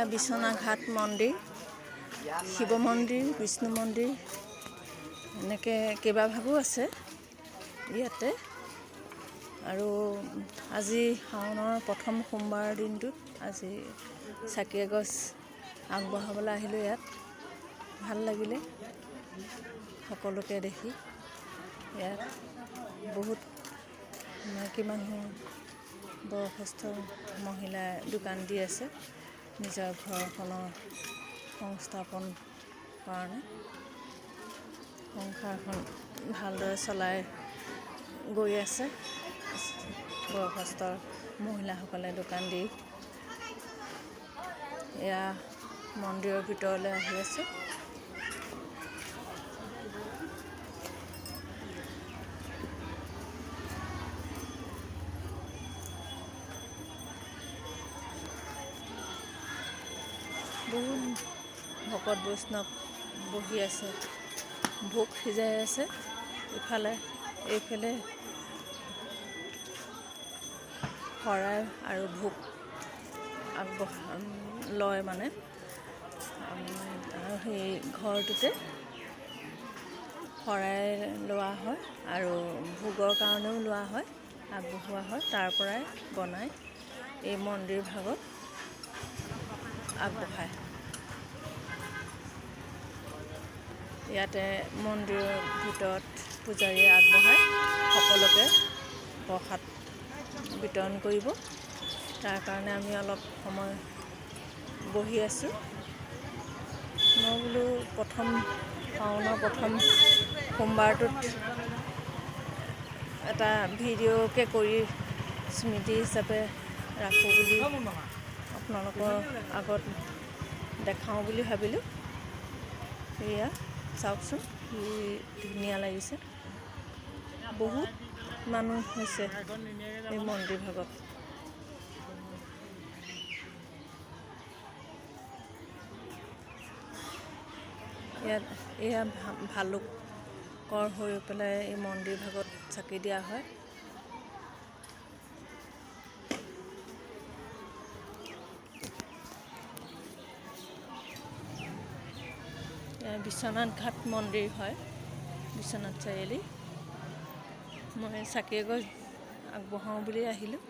এয়া বিশ্বনাথ মন্দিৰ, শিৱ মন্দিৰ, বিষ্ণু মন্দিৰ এনেকৈ কেইবাভাগো আছে ইয়াতে। আৰু আজি শাওনৰ প্ৰথম সোমবাৰ দিনটোত আজি চাকি এগছ আগবঢ়াবলৈ আহিলোঁ ইয়াত। ভাল লাগিলে সকলোকে দেখি। ইয়াত বহুত মাইকী মানুহ, বয়সস্থ মহিলাই দোকান দি আছে নিজৰ ঘৰখনৰ সংস্থাপন কাৰণে। সংসাৰখন ভালদৰে চলাই গৈ আছে বয়সস্থ মহিলাসকলে দোকান দি। এয়া মন্দিৰৰ ভিতৰলৈ আহি আছে। বহুত ভকত বৈষ্ণৱ বহি আছে, ভোগ সিজাই আছে। এইফালে শৰাই আৰু ভোগ লয় মানে। আৰু সেই ঘৰটোতে শৰাই লোৱা হয় আৰু ভোগৰ কাৰণেও লোৱা হয়, আগবঢ়োৱা হয়। তাৰ পৰাই বনাই এই মন্দিৰ ভাগত আগবঢ়ায়। ইয়াতে মন্দিৰৰ ভিতৰত পূজাৰীয়ে আগবঢ়ায় সকলোকে প্ৰসাদ বিতৰণ কৰিব। তাৰ কাৰণে আমি অলপ সময় বহি আছোঁ। মই বোলো শাওনৰ প্ৰথম সোমবাৰটোত এটা ভিডিঅ'কে কৰি স্মৃতি হিচাপে ৰাখোঁ বুলি আপোনালোকৰ আগত দেখাওঁ বুলি ভাবিলোঁ। এয়া চাওকচোন কি ধুনীয়া লাগিছে। বহুত মানুহ হৈছে এই মন্দিৰ ভাগত। ইয়াত এয়া ভালুকৰ হৈ পেলাই এই মন্দিৰ ভাগত চাকি দিয়া হয়। বিশ্বনাথ ঘাট মন্দিৰ হয়, বিশ্বনাথ চাৰিআলি। মই চাকি এগছ আগবঢ়াওঁ বুলি আহিলোঁ।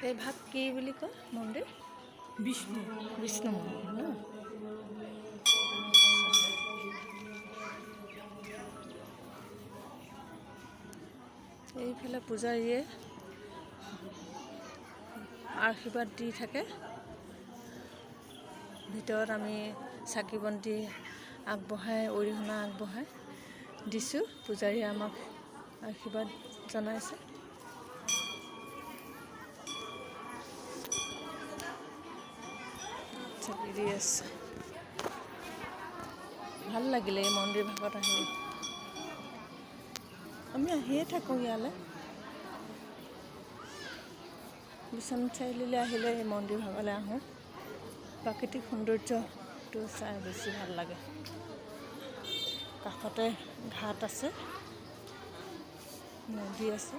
এই ভাগ কি বুলি কয় মন্দিৰ? বিষ্ণু মন্দিৰ ন? এইফালে পূজাৰীয়ে আশীৰ্বাদ দি থাকে। ভিতৰত আমি চাকি বন্তি অৰিহণা আগবঢ়াই দিছোঁ। পূজাৰীয়ে আমাক আশীৰ্বাদ জনাইছে। চাকি দি আছে। ভাল লাগিলে এই মন্দিৰ ভাগত আহি। আমি আহিয়ে থাকোঁ ইয়ালৈ। বিশ্বনাথ চাৰিআলিলৈ আহিলে এই মন্দিৰ ভাগলৈ আহোঁ। প্ৰাকৃতিক সৌন্দৰ্যটো চাই বেছি ভাল লাগে। কাষতে ঘাট আছে, নদী আছে।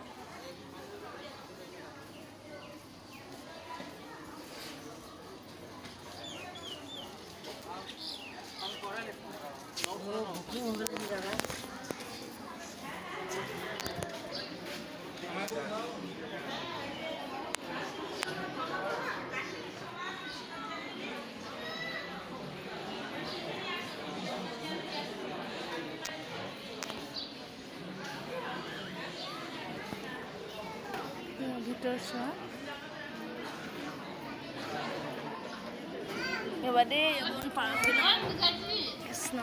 ভিতৰ চোৱা এবাৰ দেই কৃষ্ণ